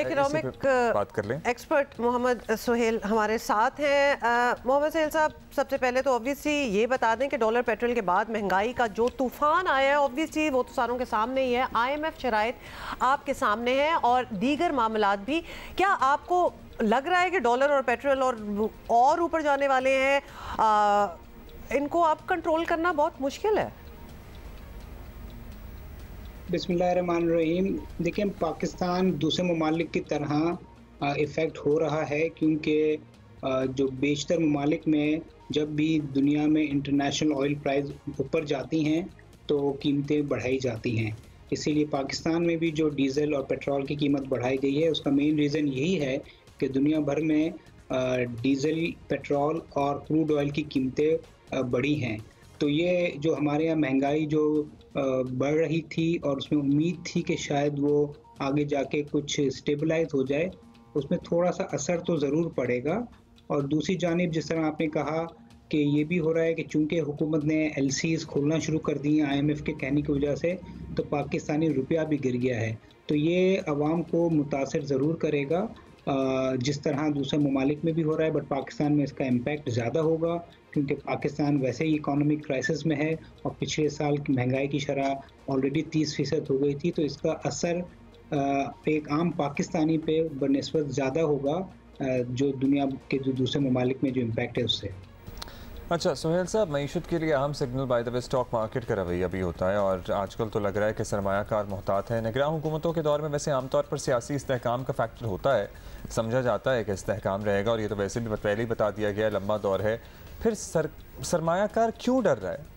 Economic बात कर लें। एक्सपर्ट मोहम्मद सुहेल हमारे साथ हैं। मोहम्मद सुहेल साहब, सबसे पहले तो ऑब्वियसली ये बता दें कि डॉलर पेट्रोल के बाद महंगाई का जो तूफान आया है, ऑब्वियसली वो तो सारों के सामने ही है। IMF शराइत आपके सामने है और दीगर मामलात भी। क्या आपको लग रहा है कि डॉलर और पेट्रोल और ऊपर जाने वाले हैं, इनको आप कंट्रोल करना बहुत मुश्किल है? बिस्मिल्लाहिर्रहमानिर्रहीम। देखिए, पाकिस्तान दूसरे ममालिक की तरह इफ़ेक्ट हो रहा है, क्योंकि जो बेशतर ममालिक में जब भी दुनिया में इंटरनेशनल ऑयल प्राइस ऊपर जाती हैं तो कीमतें बढ़ाई जाती हैं। इसीलिए पाकिस्तान में भी जो डीज़ल और पेट्रोल की कीमत बढ़ाई गई है, उसका मेन रीज़न यही है कि दुनिया भर में डीज़ल, पेट्रोल और क्रूड ऑयल की कीमतें बढ़ी हैं। तो ये जो हमारे यहाँ महंगाई जो बढ़ रही थी और उसमें उम्मीद थी कि शायद वो आगे जाके कुछ स्टेबलाइज हो जाए, उसमें थोड़ा सा असर तो ज़रूर पड़ेगा। और दूसरी जानिब जिस तरह आपने कहा कि ये भी हो रहा है कि चूंकि हुकूमत ने LCs खोलना शुरू कर दी हैं IMF के कहने की वजह से, तो पाकिस्तानी रुपया भी गिर गया है। तो ये अवाम को मुतासिर ज़रूर करेगा, जिस तरह दूसरे ममालिक में भी हो रहा है, बट पाकिस्तान में इसका इम्पैक्ट ज़्यादा होगा क्योंकि पाकिस्तान वैसे ही इकोनॉमिक क्राइसिस में है और पिछले साल की महंगाई की शरह ऑलरेडी 30% हो गई थी। तो इसका असर एक आम पाकिस्तानी पे बनिस्बत ज़्यादा होगा जो दुनिया के जो दूसरे ममालिक में जो इम्पैक्ट है उससे। अच्छा सुहेल साहब, मईशत के लिए अहम signal by the way stock market का रवैया भी होता है और आजकल तो लग रहा है कि सरमायाकार मोहतात है। निगरान हुकूमतों के दौर में वैसे आमतौर पर सियासी इस्तेहकाम का फैक्टर होता है, समझा जाता है कि इस्तेहकाम रहेगा और ये तो वैसे भी पहले ही बता दिया गया, लंबा दौर है। फिर सरमायाकार क्यों डर रहा है?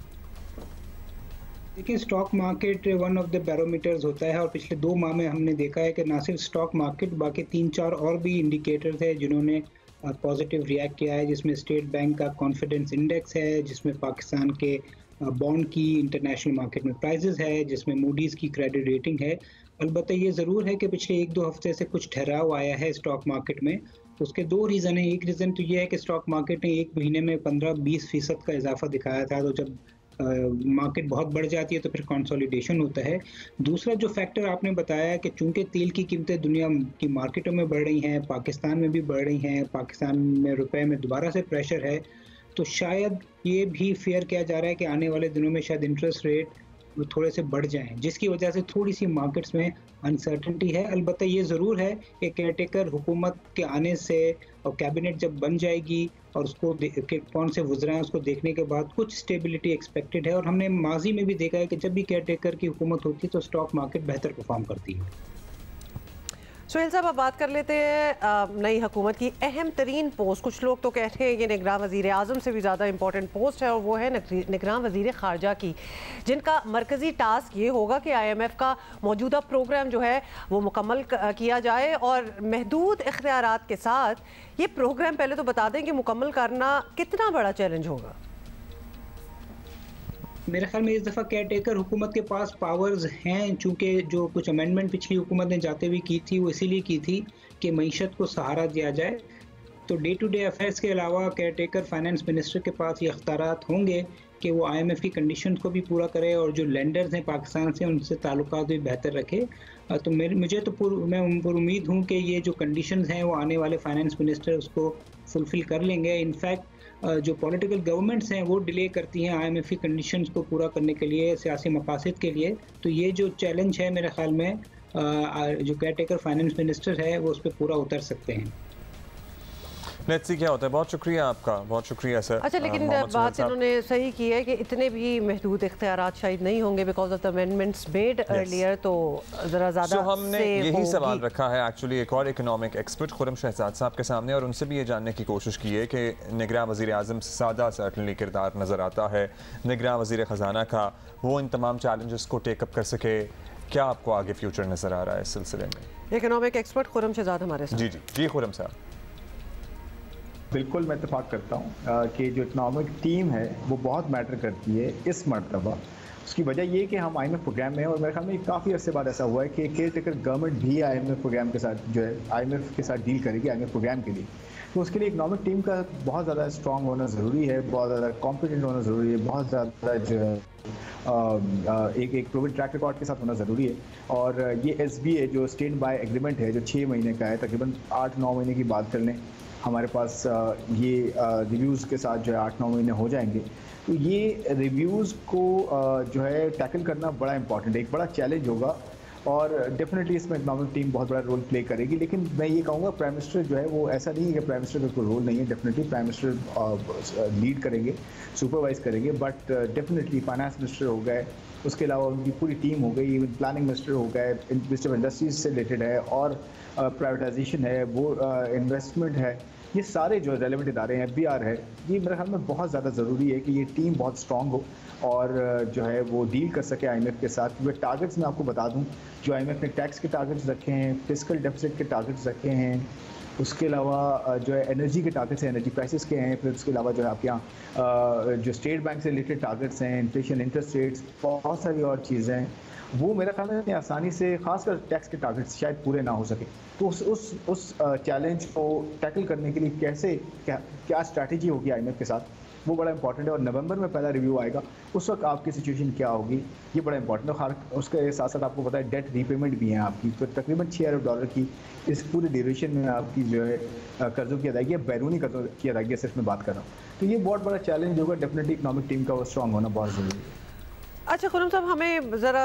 देखिए, stock market one of the barometers होता है और पिछले 2 माह में हमने देखा है कि ना सिर्फ स्टॉक मार्केट, बाकी 3-4 और भी इंडिकेटर्स है जिन्होंने पॉजिटिव रिएक्ट किया है, जिसमें स्टेट बैंक का कॉन्फिडेंस इंडेक्स है, जिसमें पाकिस्तान के बॉन्ड की इंटरनेशनल मार्केट में प्राइजेस है, जिसमें मूडीज़ की क्रेडिट रेटिंग है। अलबत्ता ये ज़रूर है कि पिछले 1-2 हफ्ते से कुछ ठहराव आया है स्टॉक मार्केट में। उसके 2 रीज़न हैं। एक रीज़न तो ये है कि स्टॉक मार्केट ने 1 महीने में 15-20% का इजाफा दिखाया था, तो जब मार्केट बहुत बढ़ जाती है तो फिर कंसोलिडेशन होता है। दूसरा जो फैक्टर आपने बताया कि चूंकि तेल की कीमतें दुनिया की मार्केटों में बढ़ रही हैं, पाकिस्तान में भी बढ़ रही हैं, पाकिस्तान में रुपए में दोबारा से प्रेशर है, तो शायद ये भी फेयर किया जा रहा है कि आने वाले दिनों में शायद इंटरेस्ट रेट थोड़े से बढ़ जाएं, जिसकी वजह से थोड़ी सी मार्केट्स में अनसर्टेनिटी है। अलबत्ता ये ज़रूर है कि केयरटेकर हुकूमत के आने से और कैबिनेट जब बन जाएगी और उसको कौन से वज़रा हैं उसको देखने के बाद कुछ स्टेबिलिटी एक्सपेक्टेड है। और हमने माजी में भी देखा है कि जब भी केयरटेकर की हुकूमत होती है तो स्टॉक मार्केट बेहतर परफॉर्म करती है। सुहेल साहब, अब बात कर लेते हैं नई हुकूमत की अहम तरीन पोस्ट। कुछ लोग तो कहते हैं कि निगरान वज़ीर आज़म से भी ज़्यादा इंपॉर्टेंट पोस्ट है और वो है निगरान वज़ीर ख़ारजा की, जिनका मरकज़ी टास्क ये होगा कि IMF का मौजूदा प्रोग्राम जो है वो मुकम्मल किया जाए और महदूद इख्तियारात के साथ ये प्रोग्राम पहले तो बता दें कि मुकम्मल करना कितना बड़ा चैलेंज होगा? मेरे ख्याल में इस दफ़ा केयरटेकर हुकूमत के पास पावर्स हैं, चूँकि जो कुछ अमेंडमेंट पिछली हुकूमत ने जाते हुए की थी वो इसीलिए की थी कि मईशत को सहारा दिया जाए। तो डे टू डे अफेयर्स के अलावा केयरटेकर फाइनेंस मिनिस्टर के पास ये अख्तियारात होंगे कि वो IMF की कंडीशंस को भी पूरा करे और जो लेंडर्स हैं पाकिस्तान से उनसे ताल्लुकात भी बेहतर रखे। तो मैं उम्मीद हूँ कि ये जो कंडीशंस हैं वो आने वाले फाइनेंस मिनिस्टर उसको फुलफ़िल कर लेंगे। इनफैक्ट जो पॉलिटिकल गवर्नमेंट्स हैं वो डिले करती हैं IMF की कंडीशंस को पूरा करने के लिए, सियासी मकासद के लिए। तो ये जो चैलेंज है मेरे ख्याल में जो केयरटेकर फाइनेंस मिनिस्टर है वो उस पर पूरा उतर सकते हैं। लेट्स सी क्या होता है। बहुत शुक्रिया आपका, बहुत शुक्रिया सर। अच्छा, लेकिन बात इन्होंने सही की है कि इतने भी महदूद इख्तियारात शायद नहीं होंगे because of the amendments made earlier, तो ज़रा ज़्यादा हमने यही सवाल रखा है एक्चुअली एक और इकोनॉमिक एक्सपर्ट खुर्रम शहजाद साहब के सामने और उनसे भी ये जानने की कोशिश की है कि निगरान वज़ीर आज़म से सादा सर्टनली किरदार नज़र आता है, निगरान वज़ीर ख़जाना का, वो इन तमाम चैलेंजेस को टेकअप कर सके। क्या आपको आगे फ्यूचर नज़र आ रहा है इस सिलसिले में? इकोनॉमिक एक्सपर्ट खुर्रम शहजाद हमारे साथ। जी खुर्रम साहब। बिल्कुल मैं इत्तेफाक करता हूँ कि जो इकनॉमिक टीम है वो बहुत मैटर करती है इस मरतबा, उसकी वजह ये कि हम IMF प्रोग्राम में हैं और मेरे ख्याल में काफ़ी अर्से बाद ऐसा हुआ है कि केयर टेकर गवर्नमेंट भी IMF प्रोग्राम के साथ जो है IMF के साथ डील करेगी IMF प्रोग्राम के लिए। तो उसके लिए इकनॉमिक टीम का बहुत ज़्यादा स्ट्रॉन्ग होना ज़रूरी है, बहुत ज़्यादा कॉम्पिटेंट होना ज़रूरी है, बहुत ज़्यादा जो है एक प्रूवन ट्रैक रिकॉर्ड के साथ होना ज़रूरी है। और ये SBA जो स्टैंड बाय एग्रीमेंट है जो 6 महीने का है, तकरीबन 8-9 महीने की बात कर लें हमारे पास ये रिव्यूज़ के साथ जो है 8-9 महीने हो जाएंगे। तो ये रिव्यूज़ को जो है टैकल करना बड़ा इंपॉर्टेंट है, एक बड़ा चैलेंज होगा और डेफिनेटली इसमें इकनॉमिक टीम बहुत बड़ा रोल प्ले करेगी। लेकिन मैं ये कहूँगा प्राइम मिनिस्टर जो है वो ऐसा नहीं है कि प्राइम मिनिस्टर का कोई रोल नहीं है, डेफिनेटली प्राइम मिनिस्टर लीड करेंगे, सुपरवाइज करेंगे, बट डेफिनेटली फाइनेंस मिनिस्टर हो गए, उसके अलावा उनकी पूरी टीम हो गई, इवन प्लानिंग मिनिस्टर हो गए, मिनिस्टर ऑफ इंडस्ट्रीज से रिलेटेड है और प्राइवेटाइजेशन है, वो इन्वेस्टमेंट है, ये सारे जो रेलेवेंट इदारे हैं, FBR है, ये मेरे ख्याल में बहुत ज़्यादा ज़रूरी है कि ये टीम बहुत स्ट्रॉन्ग हो और जो है वो डील कर सके IMF के साथ। वे टारगेट्स मैं आपको बता दूं जो IMF ने टैक्स के टारगेट्स रखे हैं, फिस्कल डेफिसिट के टारगेट्स रखे हैं, उसके अलावा जो है एनर्जी के टारगेट्स हैं, एनर्जी प्राइसेस के हैं, फिर उसके अलावा जो है आपके यहाँ जो स्टेट बैंक से रिलेटेड टारगेट्स हैं, इन्फ्लेशन, इंटरेस्ट रेट्स, बहुत सारी और चीज़ें हैं, वो मेरा ख्याल में इतनी आसानी से खासकर टैक्स के टारगेट्स शायद पूरे ना हो सके। तो उस चैलेंज को टैकल करने के लिए क्या स्ट्रैटेजी होगी IMF के साथ, वो बड़ा इंपॉर्टेंट है। और नवंबर में पहला रिव्यू आएगा, उस वक्त आपकी सिचुएशन क्या होगी, ये बड़ा इंपॉर्टेंट है। उसके साथ साथ आपको पता है डेट रीपेमेंट भी है आपकी, तो तकरीबन $6 अरब की इस पूरे ड्यूरेशन में आपकी जो है कर्जों की अदायगी, बैरूनी कर्जों की अदायगी सिर्फ मैं बात कर रहा हूँ। तो ये बहुत बड़ा चैलेंज होगा, डेफिनेटली इकनॉमिक टीम का वो स्ट्रॉन्ग होना बहुत ज़रूरी है। अच्छा खुर्रम साहब, हमें ज़रा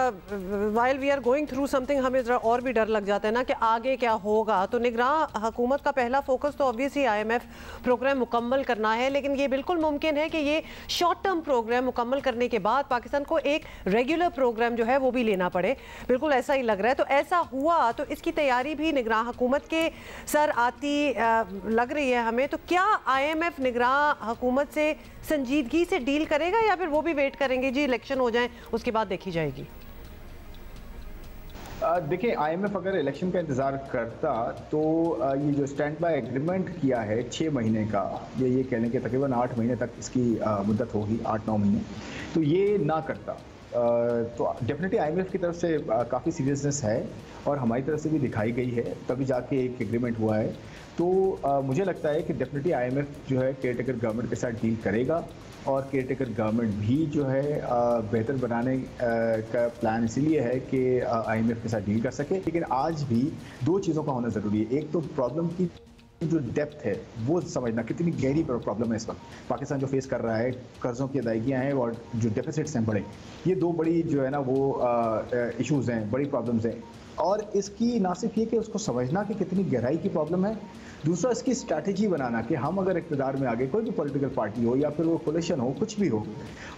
while we are going through something हमें ज़रा और भी डर लग जाता है ना कि आगे क्या होगा। तो निगरान हुकूमत का पहला फोकस तो ऑब्वियसली IMF प्रोग्राम मुकम्मल करना है, लेकिन ये बिल्कुल मुमकिन है कि ये शॉर्ट टर्म प्रोग्राम मुकम्मल करने के बाद पाकिस्तान को एक रेगुलर प्रोग्राम जो है वो भी लेना पड़े, बिल्कुल ऐसा ही लग रहा है। तो ऐसा हुआ तो इसकी तैयारी भी निगरान हुकूमत के सर आती लग रही है हमें। तो क्या IMF निगरान हुकूमत से संजीदगी से डील करेगा या फिर वो भी वेट करेंगे जी इलेक्शन हो जाए उसके बाद देखी जाएगी? देखिए IMF अगर इलेक्शन का इंतज़ार करता तो ये जो स्टैंड बाय एग्रीमेंट किया है 6 महीने का, ये कह लें कि तकरीबन 8 महीने तक इसकी मुद्दत होगी, 8-9 महीने, तो ये ना करता। तो डेफिनेटली IMF की तरफ से काफ़ी सीरियसनेस है और हमारी तरफ से भी दिखाई गई है, तभी जाके एक एग्रीमेंट हुआ है। तो मुझे लगता है कि डेफिनेटली IMF जो है केयर टेकर गवर्नमेंट के साथ डील करेगा और केयर टेकर गवर्नमेंट भी जो है बेहतर बनाने का प्लान इसीलिए है कि IMF के साथ डील कर सके। लेकिन आज भी 2 चीज़ों का होना ज़रूरी है, एक तो प्रॉब्लम की जो डेप्थ है वो समझना, कितनी गहरी प्रॉब्लम है इस वक्त पाकिस्तान जो फेस कर रहा है, कर्ज़ों की अदायगियाँ हैं और जो डेफिसिट्स हैं बड़े, ये 2 बड़ी जो है ना वो इश्यूज़ हैं, बड़ी प्रॉब्लम्स हैं। और इसकी ना सिर्फ ये कि उसको समझना कि कितनी गहराई की प्रॉब्लम है, दूसरा इसकी स्ट्रैटेजी बनाना कि हम अगर इक़्तिदार में आगे, कोई भी पॉलिटिकल पार्टी हो या फिर वो कोलिशन हो, कुछ भी हो,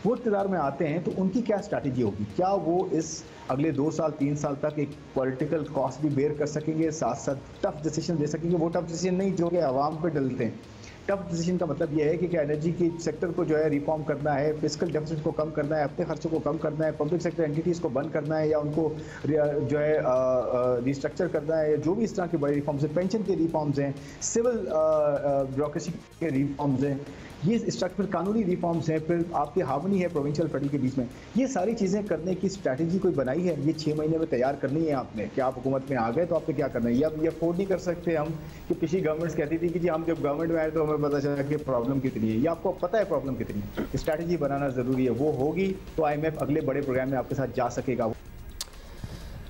वो इक़्तिदार में आते हैं तो उनकी क्या स्ट्रैटेजी होगी, क्या वो इस अगले 2 साल 3 साल तक एक पॉलिटिकल कॉस्ट भी बेयर कर सकेंगे, साथ साथ टफ डिसीजन दे सकेंगे। वो टफ डिसीजन नहीं जो कि आवाम पे डलते हैं। टफ डिसीजन का मतलब यह है कि एनर्जी की सेक्टर को जो है रिफॉर्म करना है, फिस्कल डेफिसिट को कम करना है, अपने खर्चों को कम करना है, पब्लिक सेक्टर एंटिटीज़ को बंद करना है या उनको जो है रिस्ट्रक्चर करना है, जो भी इस तरह के बड़े रिफॉर्म्स हैं, पेंशन के रिफॉर्म्स हैं, सिविल ब्यूरोक्रेसी के रिफॉर्म्स हैं, ये स्ट्रक्चर कानूनी रिफॉर्म्स हैं, फिर आपकी हार्मनी है प्रोविंशियल फेडरल के बीच में, ये सारी चीज़ें करने की स्ट्रैटेजी कोई बनाई है? ये 6 महीने में तैयार करनी है आपने कि आप हुकूमत में आ गए तो आपने क्या करना है। ये अफोर्ड नहीं कर सकते हम कि पिछली गवर्नमेंट्स कहती थी कि जी हम जब गवर्नमेंट में आए तो हमें पता चला कि प्रॉब्लम कितनी है। ये आपको पता है प्रॉब्लम कितनी है, स्ट्रैटेजी बनाना ज़रूरी है। वो होगी तो IMF अगले बड़े प्रोग्राम में आपके साथ जा सकेगा।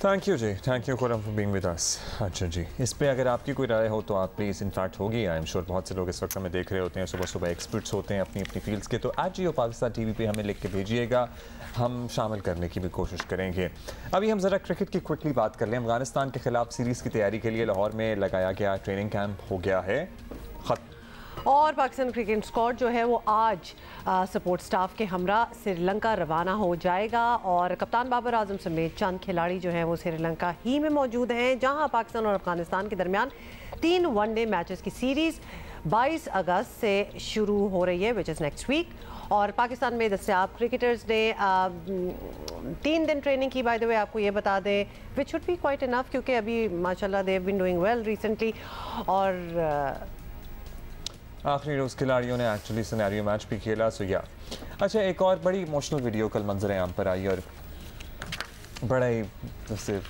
थैंक यू जी, thank you Khurram for being with us. अच्छा जी, इस पे अगर आपकी कोई राय हो तो आप प्लीज़, इनफैक्ट होगी, आई एम श्योर बहुत से लोग इस वक्त हमें देख रहे होते हैं, सुबह सुबह एक्सपर्ट्स होते हैं अपनी अपनी फील्ड्स के, तो जियो पाकिस्तान TV पे हमें लिख के भेजिएगा, हम शामिल करने की भी कोशिश करेंगे। अभी हम ज़रा क्रिकेट की क्विकली बात कर लें। अफगानिस्तान के खिलाफ सीरीज़ की तैयारी के लिए लाहौर में लगाया गया ट्रेनिंग कैंप हो गया है ख़त्म और पाकिस्तान क्रिकेट स्क्वाड जो है वो आज सपोर्ट स्टाफ के हमरा श्रीलंका रवाना हो जाएगा और कप्तान बाबर आजम समेत चंद खिलाड़ी जो हैं वो श्रीलंका ही में मौजूद हैं, जहां पाकिस्तान और अफगानिस्तान के दरमियान 3 वनडे मैचेस की सीरीज़ 22 अगस्त से शुरू हो रही है, विच इज़ नेक्स्ट वीक। और पाकिस्तान में दस्तयाब क्रिकेटर्स ने 3 दिन ट्रेनिंग की, बाय द वे आपको ये बता दें, which should be quite enough क्योंकि अभी माशाल्लाह they have been doing well recently. और आखिरी रोज़ खिलाड़ियों ने एक्चुअली सिनेरियो मैच भी खेला, सो या। अच्छा, एक और बड़ी इमोशनल वीडियो कल मंजर आम पर आई और बड़ा ही जैसे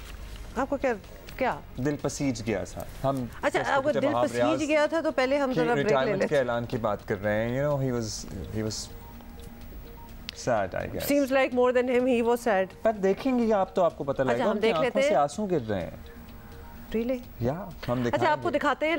आपको क्या दिल पसीज गया था। हम अच्छा, आपको दिल पसीज गया था तो पहले हम जरा ब्रेक ले लेते के ऐलान की बात कर रहे हैं। You know, he was sad, I guess. Seems like more than him he was sad. पर देखेंगे आप तो आपको पता लगेगा। हम देख लेते हैं। आंखों से आंसू गिर रहे हैं। Really? या हम दिखाएंगे। अच्छा, आपको दिखाते हैं।